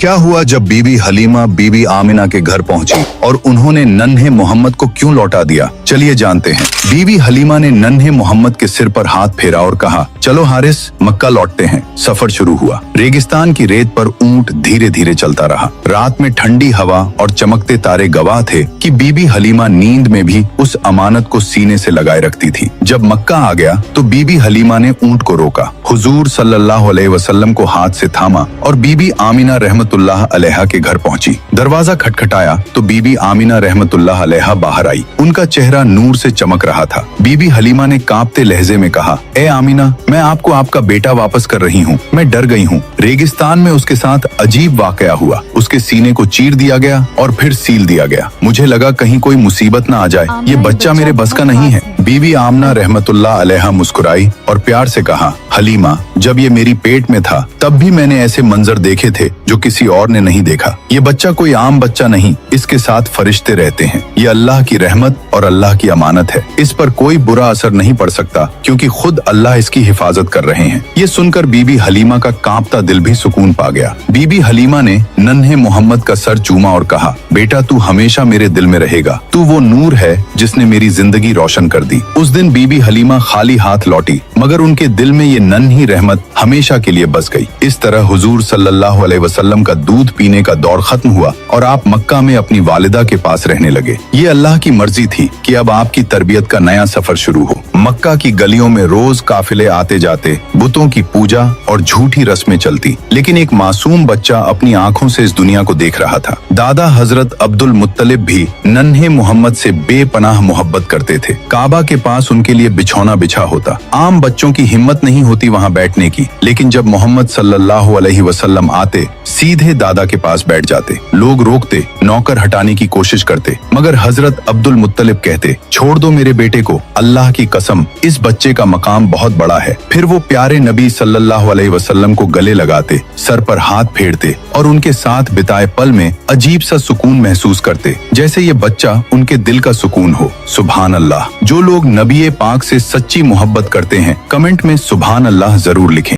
क्या हुआ जब बीबी हलीमा बीबी आमिना के घर पहुंची और उन्होंने नन्हे मोहम्मद को क्यों लौटा दिया, चलिए जानते हैं। बीबी हलीमा ने नन्हे मोहम्मद के सिर पर हाथ फेरा और कहा, चलो हारिस, मक्का लौटते हैं। सफर शुरू हुआ। रेगिस्तान की रेत पर ऊंट धीरे धीरे चलता रहा। रात में ठंडी हवा और चमकते तारे गवाह थे कि बीबी हलीमा नींद में भी उस अमानत को सीने से लगाए रखती थी। जब मक्का आ गया तो बीबी हलीमा ने ऊंट को रोका, हुजूर सल्लल्लाहु अलैहि वसल्लम को हाथ से थामा और बीबी आमिना रहमतुल्लाह अलैहा के घर पहुंची। दरवाजा खटखटाया तो बीबी आमिना रहमतुल्लाह अलैहा बाहर आई। उनका चेहरा नूर से चमक रहा था। बीबी हलीमा ने कांपते लहजे में कहा, ए आमिना, मैं आपको आपका बेटा वापस कर रही हूँ। मैं डर गई हूँ। रेगिस्तान में उसके साथ अजीब वाकया हुआ। उसके सीने को चीर दिया गया और फिर सील दिया गया। मुझे लगा कहीं कोई मुसीबत न आ जाए। ये बच्चा मेरे बस का नहीं है। बीबी आमिना रहमतुल्लाह अलैहा मुस्कुराई और प्यार से कहा, हलीमा, जब ये मेरी पेट में था तब भी मैंने ऐसे मंजर देखे थे जो किसी और ने नहीं देखा। ये बच्चा कोई आम बच्चा नहीं, इसके साथ फरिश्ते रहते हैं। ये अल्लाह की रहमत और अल्लाह की अमानत है। इस पर कोई बुरा असर नहीं पड़ सकता क्योंकि खुद अल्लाह इसकी हिफाजत कर रहे हैं। ये सुनकर बीबी हलीमा का कांपता दिल भी सुकून पा गया। बीबी हलीमा ने नन्हे मोहम्मद का सर चूमा और कहा, बेटा, तू हमेशा मेरे दिल में रहेगा। तू वो नूर है जिसने मेरी जिंदगी रोशन कर दी। उस दिन बीबी हलीमा खाली हाथ लौटी, मगर उनके दिल में ये नन्ही रहमत हमेशा के लिए बस गई। इस तरह हुजूर सल्लल्लाहु अलैहि वसल्लम का दूध पीने का दौर खत्म हुआ और आप मक्का में अपनी वालिदा के पास रहने लगे। ये अल्लाह की मर्जी थी कि अब आपकी तरबियत का नया सफर शुरू हो। मक्का की गलियों में रोज काफिले आते जाते, बुतों की पूजा और झूठी रस्में चलती, लेकिन एक मासूम बच्चा अपनी आंखों से इस दुनिया को देख रहा था। दादा हजरत अब्दुल मुत्तलिब भी नन्हे मोहम्मद से बेपनाह मोहब्बत करते थे। काबा के पास उनके लिए बिछौना बिछा होता। आम बच्चों की हिम्मत नहीं होती वहाँ बैठने की, लेकिन जब मोहम्मद सल्लल्लाहु अलैहि वसल्लम आते, सीधे दादा के पास बैठ जाते। लोग रोकते, नौकर हटाने की कोशिश करते, मगर हजरत अब्दुल मुत्तलिब कहते, छोड़ दो मेरे बेटे को, अल्लाह की कसम, इस बच्चे का मकाम बहुत बड़ा है। फिर वो प्यारे नबी सल्लल्लाहु अलैहि वसल्लम को गले लगाते, सर पर हाथ फेरते और उनके साथ बिताए पल में अजीब सा सुकून महसूस करते, जैसे ये बच्चा उनके दिल का सुकून हो। सुभान अल्लाह। जो लोग नबी पाक से सच्ची मोहब्बत करते हैं, कमेंट में सुभान अल्लाह जरूर लिखें।